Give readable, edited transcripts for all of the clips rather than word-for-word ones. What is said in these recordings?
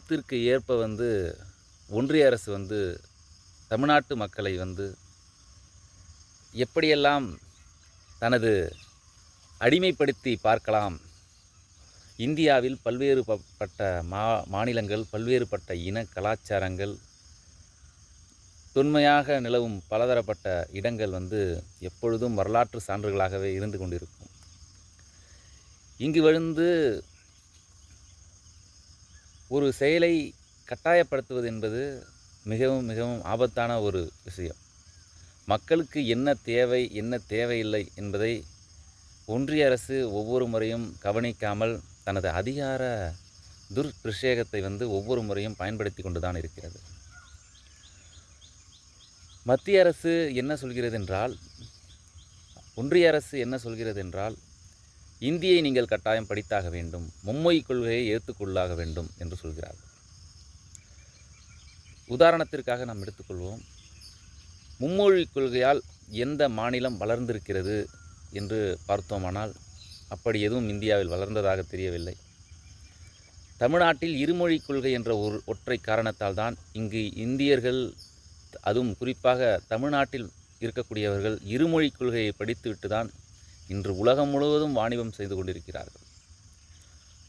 காலத்திற்கு ஏற்ப ஒன்றிய அரசு தமிழ்நாட்டு மக்களை எப்படியெல்லாம் தனது அடிமைப்படுத்தி பார்க்கலாம். இந்தியாவில் பல்வேறுபட்ட மாநிலங்கள், பல்வேறுபட்ட இன கலாச்சாரங்கள், தொன்மையாக நிலவும் பலதரப்பட்ட இடங்கள் எப்பொழுதும் வரலாற்று சான்றுகளாகவே இருந்து கொண்டிருக்கும். இங்கு ஒரு செயலை கட்டாயப்படுத்துவது என்பது மிகவும் மிகவும் ஆபத்தான ஒரு விஷயம். மக்களுக்கு என்ன தேவை, என்ன தேவையில்லை என்பதை ஒன்றிய அரசு ஒவ்வொரு முறையும் கவனிக்காமல் தனது அதிகார துர்பிரயோகத்தை ஒவ்வொரு முறையும் பயன்படுத்தி கொண்டு தான் இருக்கிறது. மத்திய அரசு என்ன சொல்கிறது என்றால், ஒன்றிய அரசு என்ன சொல்கிறது என்றால், இந்தியை நீங்கள் கட்டாயம் படித்தாக வேண்டும், மும்மொழிக் கொள்கையை ஏற்றுக்கொள்ளாக வேண்டும் என்று சொல்கிறார்கள். உதாரணத்திற்காக நாம் எடுத்துக்கொள்வோம். மும்மொழிக் கொள்கையால் எந்த மாநிலம் வளர்ந்திருக்கிறது என்று பார்த்தோமானால் அப்படி எதுவும் இந்தியாவில் வளர்ந்ததாக தெரியவில்லை. தமிழ்நாட்டில் இருமொழிக் கொள்கை என்ற ஒரு ஒற்றை காரணத்தால் தான் இங்கு இந்தியர்கள், அதுவும் குறிப்பாக தமிழ்நாட்டில் இருக்கக்கூடியவர்கள் இருமொழிக் கொள்கையை படித்துவிட்டு தான் இன்று உலகம் முழுவதும் வாணிபம் செய்து கொண்டிருக்கிறார்கள்.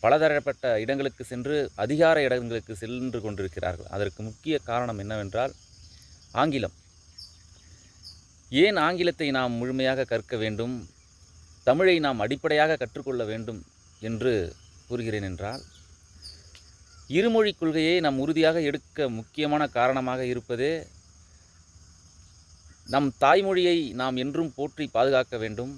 பலதரப்பட்ட இடங்களுக்கு சென்று அதிகார இடங்களுக்கு சென்று கொண்டிருக்கிறார்கள். அதற்கு முக்கிய காரணம் என்னவென்றால் ஆங்கிலம். ஏன் ஆங்கிலத்தை நாம் முழுமையாக கற்க வேண்டும், தமிழை நாம் அடிப்படையாக கற்றுக்கொள்ள வேண்டும் என்று கூறுகிறேன் என்றால், இருமொழிக் கொள்கையை நாம் உறுதியாக எடுக்க முக்கியமான காரணமாக இருப்பதே நம் தாய்மொழியை நாம் என்றும் போற்றி பாதுகாக்க வேண்டும்.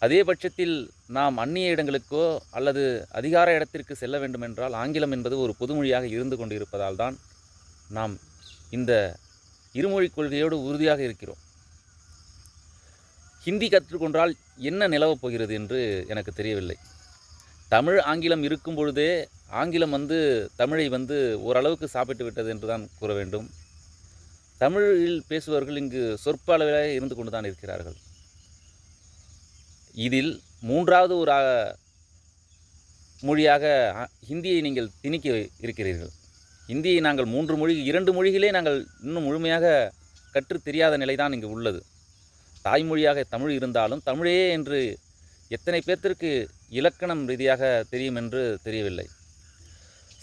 அதே பட்சத்தில் நாம் அந்நிய இடங்களுக்கோ அல்லது அதிகார இடத்திற்கு செல்ல வேண்டுமென்றால் ஆங்கிலம் என்பது ஒரு பொதுமொழியாக இருந்து கொண்டு இருப்பதால் தான் நாம் இந்த இருமொழிக் கொள்கையோடு உறுதியாக இருக்கிறோம். ஹிந்தி கற்றுக்கொண்டால் என்ன நிலவப் போகிறது என்று எனக்கு தெரியவில்லை. தமிழ் ஆங்கிலம் இருக்கும் பொழுதே ஆங்கிலம் தமிழை ஓரளவுக்கு சாப்பிட்டு விட்டது என்று தான் கூற வேண்டும். தமிழில் பேசுபவர்கள் இங்கு சொற்ப அளவிலே இருந்து கொண்டு தான் இருக்கிறார்கள். இதில் மூன்றாவது ஒரு மொழியாக ஹிந்தியை நீங்கள் திணிக்க இருக்கிறீர்கள். ஹிந்தியை நாங்கள் 2 மொழிகளே நாங்கள் இன்னும் முழுமையாக கற்று தெரியாத நிலைதான் இங்கு உள்ளது. தாய்மொழியாக தமிழ் இருந்தாலும் தமிழே என்று எத்தனை பேர்த்திற்கு இலக்கணம் ரீதியாக தெரியும் என்று தெரியவில்லை.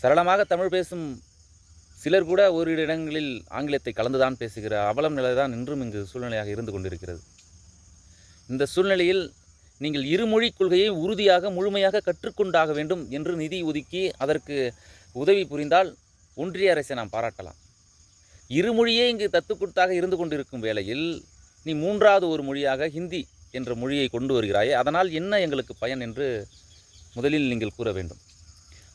சரளமாக தமிழ் பேசும் சிலர் கூட ஓரிரு இடங்களில் ஆங்கிலத்தை கலந்துதான் பேசுகிற அவலம் நிலைதான் இன்றும் இங்கு சூழ்நிலையாக இருந்து கொண்டிருக்கிறது. இந்த சூழ்நிலையில் நீங்கள் இருமொழிக் கொள்கையை உறுதியாக முழுமையாக கற்றுக்கொண்டாக வேண்டும் என்று நிதி ஒதுக்கி அதற்கு உதவி புரிந்தால் ஒன்றிய அரசை நாம் பாராட்டலாம். இருமொழியே இங்கு தத்துக்குத்தாக இருந்து கொண்டிருக்கும் வேளையில் நீ மூன்றாவது ஒரு மொழியாக ஹிந்தி என்ற மொழியை கொண்டு வருகிறாயே, அதனால் என்ன எங்களுக்கு பயன் என்று முதலில் நீங்கள் கூற வேண்டும்.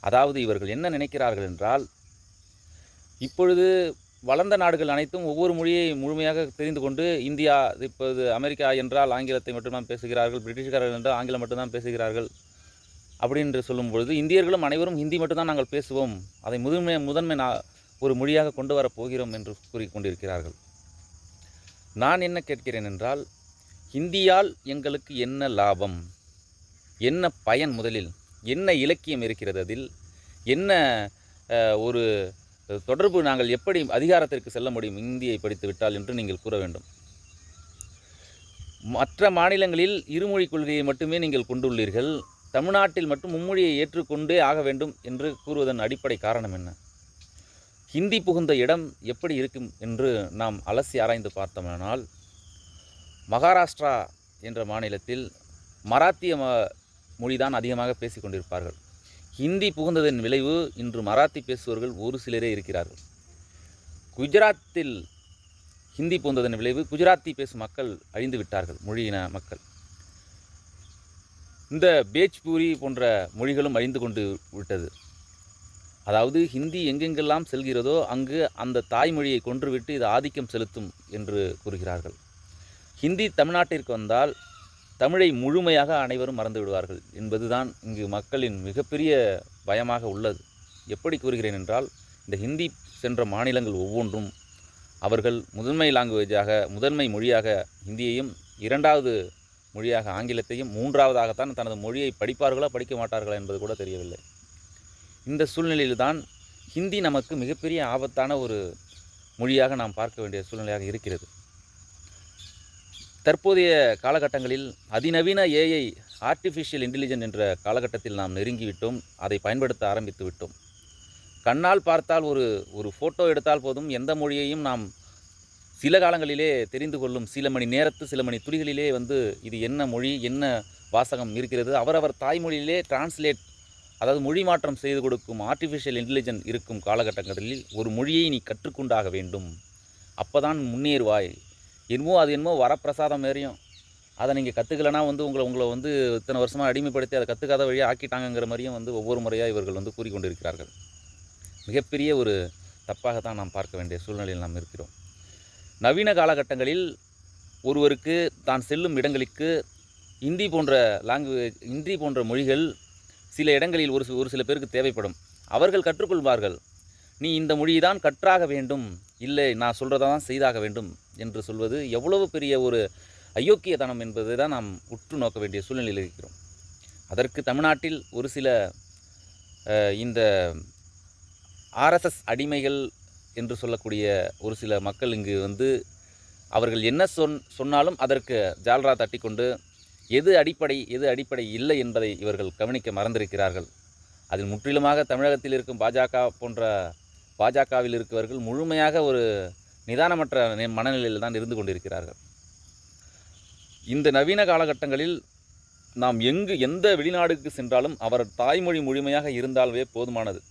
அதாவது இவர்கள் என்ன நினைக்கிறார்கள் என்றால், இப்பொழுது வளர்ந்த நாடுகள் அனைத்தும் ஒவ்வொரு மொழியை முழுமையாக தெரிந்து கொண்டு, இந்தியா இப்போது அமெரிக்கா என்றால் ஆங்கிலத்தை மட்டும்தான் பேசுகிறார்கள், பிரிட்டிஷ்காரர்கள் என்றால் ஆங்கிலம் மட்டும்தான் பேசுகிறார்கள் அப்படின்னு சொல்லும் பொழுது, இந்தியர்களும் அனைவரும் ஹிந்தி மட்டும்தான் நாங்கள் பேசுவோம், அதை முதன்மை ஒரு மொழியாக கொண்டு வரப் போகிறோம் என்று கூறிக்கொண்டிருக்கிறார்கள். நான் என்ன கேட்கிறேன் என்றால், ஹிந்தியால் எங்களுக்கு என்ன லாபம், என்ன பயன், முதலில் என்ன இலக்கியம் இருக்கிறது, அதில் என்ன ஒரு தொடர்பு, நாங்கள் எப்படி அதிகாரத்திற்கு செல்ல முடியும் இந்தியை படித்து விட்டால் என்று நீங்கள் கூற வேண்டும். மற்ற மாநிலங்களில் இருமொழிக் கொள்கையை மட்டுமே நீங்கள் கொண்டுள்ளீர்கள், தமிழ்நாட்டில் மட்டும் மும்மொழியை ஏற்றுக்கொண்டே ஆக வேண்டும் என்று கூறுவதன் அடிப்படை காரணம் என்ன? ஹிந்தி புகுந்த இடம் எப்படி இருக்கும் என்று நாம் அலசி ஆராய்ந்து பார்த்தோமானால், மகாராஷ்டிரா என்ற மாநிலத்தில் மராத்திய மொழிதான் அதிகமாக பேசிக்கொண்டிருப்பார்கள். ஹிந்தி புகுந்ததன் விளைவு இன்று மராத்தி பேசுபவர்கள் ஒரு சிலரே இருக்கிறார்கள். குஜராத்தில் ஹிந்தி புகுந்ததன் விளைவு குஜராத்தி பேசும் மக்கள் அழிந்து விட்டார்கள், மொழியின மக்கள். இந்த பேஜ்பூரி போன்ற மொழிகளும் அழிந்து கொண்டு விட்டது. அதாவது ஹிந்தி எங்கெங்கெல்லாம் செல்கிறதோ அங்கு அந்த தாய்மொழியை கொன்றுவிட்டு இது ஆதிக்கம் செலுத்தும் என்று கூறுகிறார்கள். ஹிந்தி தமிழ்நாட்டிற்கு வந்தால் தமிழை முழுமையாக அனைவரும் மறந்து விடுவார்கள் என்பதுதான் இங்கு மக்களின் மிகப்பெரிய பயமாக உள்ளது. எப்படி கூறுகிறேன் என்றால், இந்த ஹிந்தி சென்ற மாநிலங்கள் ஒவ்வொன்றும் அவர்கள் முதன்மை மொழியாக ஹிந்தியையும், இரண்டாவது மொழியாக ஆங்கிலத்தையும், மூன்றாவதாகத்தான் தனது மொழியை படிப்பார்களா படிக்க மாட்டார்களா என்பது கூட தெரியவில்லை. இந்த சூழ்நிலையில்தான் ஹிந்தி நமக்கு மிகப்பெரிய ஆபத்தான ஒரு மொழியாக நாம் பார்க்க வேண்டிய சூழ்நிலையாக இருக்கிறது. தற்போதைய காலகட்டங்களில் அதிநவீன ஏஐ ஆர்டிஃபிஷியல் இன்டெலிஜென்ஸ் என்ற காலகட்டத்தில் நாம் நெருங்கிவிட்டோம். அதை பயன்படுத்த ஆரம்பித்து விட்டோம். கண்ணால் பார்த்தால் ஒரு ஃபோட்டோ எடுத்தால் போதும், எந்த மொழியையும் நாம் சில காலங்களிலே தெரிந்து கொள்ளும். சில மணி நேரத்து சில மணி துளிகளிலே இது என்ன மொழி, என்ன வாசகம் இருக்கிறது, அவரவர் தாய்மொழியிலே டிரான்ஸ்லேட், அதாவது மொழி மாற்றம் செய்து கொடுக்கும் ஆர்டிஃபிஷியல் இன்டெலிஜென்ஸ் இருக்கும் காலகட்டங்களில் ஒரு மொழியை நீ கற்றுக்கொண்டாக வேண்டும். அப்போதான் முன்னேறுவாய். அது என்னமோ வரப்பிரசாதம் மாரியும், அதை நீங்கள் கற்றுக்கலைன்னா உங்களை இத்தனை வருஷமாக அடிமைப்படுத்தி அதை கற்றுக்காத வழியாக ஆக்கிட்டாங்கங்கிற மாதிரியும் ஒவ்வொரு முறையாக இவர்கள் கூறிக்கொண்டிருக்கிறார்கள். மிகப்பெரிய ஒரு தப்பாக தான் நாம் பார்க்க வேண்டிய சூழ்நிலையில் நாம் இருக்கிறோம். நவீன காலகட்டங்களில் ஒருவருக்கு தான் செல்லும் இடங்களுக்கு ஹிந்தி போன்ற மொழிகள் சில இடங்களில் ஒரு சில பேருக்கு தேவைப்படும். அவர்கள் கற்றுக்கொள்வார்கள். நீ இந்த மொழி தான் கற்றாக வேண்டும், இல்லை நான் சொல்கிறத தான் செய்தாக வேண்டும் என்று சொல்வது எவ்வளவு பெரிய ஒரு அயோக்கியத்தனம் என்பதை தான் நாம் உற்று நோக்க வேண்டிய சூழ்நிலையில் இருக்கிறோம். அதற்கு தமிழ்நாட்டில் ஒரு சில இந்த ஆர்எஸ்எஸ் அடிமைகள் என்று சொல்லக்கூடிய ஒரு சில மக்கள் இங்கு அவர்கள் என்ன சொன்னாலும் அதற்கு ஜால்ரா தட்டி கொண்டு எது அடிப்படை இல்லை என்பதை இவர்கள் கவனிக்க மறந்திருக்கிறார்கள். அதில் முற்றிலுமாக தமிழகத்தில் இருக்கும் பாஜகவில் இருக்கவர்கள் முழுமையாக ஒரு நிதானமற்ற மனநிலையில் தான் இருந்து கொண்டிருக்கிறார்கள். இந்த நவீன காலகட்டங்களில் நாம் எந்த வெளிநாடுக்கு சென்றாலும் அவர் தாய்மொழி முழுமையாக இருந்தாலே போதுமானது.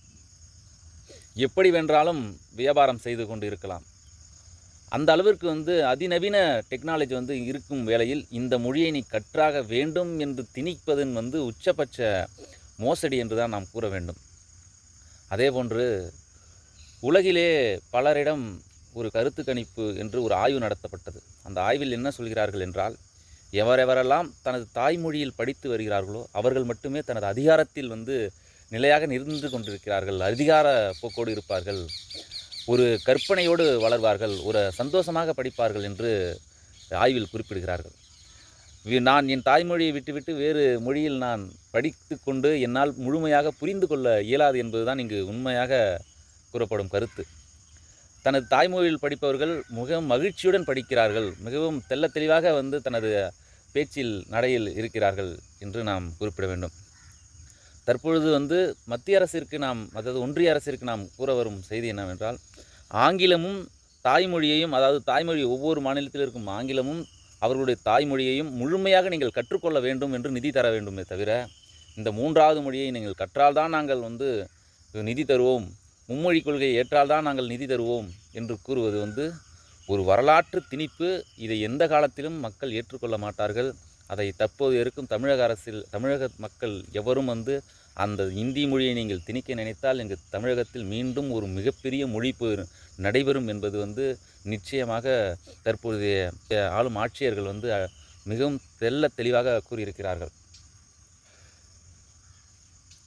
எப்படி வென்றாலும் வியாபாரம் செய்து கொண்டு இருக்கலாம். அந்த அளவிற்கு அதிநவீன டெக்னாலஜி இருக்கும் வேளையில் இந்த மொழியை நீ கற்றாக வேண்டும் என்று திணிப்பதன் உச்சபட்ச மோசடி என்று தான் நாம் கூற வேண்டும். அதேபோன்று உலகிலே பலரிடம் ஒரு கருத்து கணிப்பு என்று ஒரு ஆய்வு நடத்தப்பட்டது. அந்த ஆய்வில் என்ன சொல்கிறார்கள் என்றால், எவரெவரெல்லாம் தனது தாய்மொழியில் படித்து வருகிறார்களோ அவர்கள் மட்டுமே தனது அதிகாரத்தில் நிலையாக நின்று கொண்டிருக்கிறார்கள், அதிகார போக்கோடு இருப்பார்கள், ஒரு கற்பனையோடு வளர்வார்கள், ஒரு சந்தோஷமாக படிப்பார்கள் என்று ஆய்வில் குறிப்பிடுகிறார்கள். நான் என் தாய்மொழியை விட்டுவிட்டு வேறு மொழியில் நான் படித்து கொண்டு என்னால் முழுமையாக புரிந்து கொள்ள இயலாது என்பதுதான் இங்கு உண்மையாக கூறப்படும் கருத்து. தனது தாய்மொழியில் படிப்பவர்கள் மிகவும் மகிழ்ச்சியுடன் படிக்கிறார்கள், மிகவும் தெள்ள தெளிவாக தனது பேச்சில் நடையில் இருக்கிறார்கள் என்று நாம் குறிப்பிட வேண்டும். தற்பொழுது மத்திய அரசிற்கு அதாவது ஒன்றிய அரசிற்கு நாம் கூற வரும் செய்தி என்னவென்றால், ஆங்கிலமும் தாய்மொழியையும், அதாவது தாய்மொழி ஒவ்வொரு மாநிலத்தில் இருக்கும் ஆங்கிலமும் அவர்களுடைய தாய்மொழியையும் முழுமையாக நீங்கள் கற்றுக்கொள்ள வேண்டும் என்று நிதி தர வேண்டுமே தவிர, இந்த மூன்றாவது மொழியை நீங்கள் கற்றால்தான் நாங்கள் நிதி தருவோம், மும்மொழி கொள்கையை ஏற்றால்தான் நாங்கள் நிதி தருவோம் என்று கூறுவது ஒரு வரலாற்று திணிப்பு. இதை எந்த காலத்திலும் மக்கள் ஏற்றுக்கொள்ள மாட்டார்கள். அதை தற்போது இருக்கும் தமிழக மக்கள் எவரும் அந்த இந்தி மொழியை நீங்கள் திணிக்க நினைத்தால் எங்கள் தமிழகத்தில் மீண்டும் ஒரு மிகப்பெரிய மொழிப்பு நடைபெறும் என்பது நிச்சயமாக தற்போதைய ஆளும் ஆட்சியர்கள் மிகவும் தெளிவாக கூறியிருக்கிறார்கள்.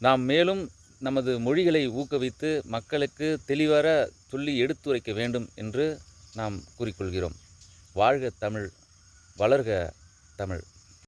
நாம் மேலும் நமது மொழிகளை ஊக்குவித்து மக்களுக்கு தெளிவாக சொல்லி எடுத்துரைக்க வேண்டும் என்று நாம் கூறிக்கொள்கிறோம். வாழ்க தமிழ், வளர்க தமிழ்.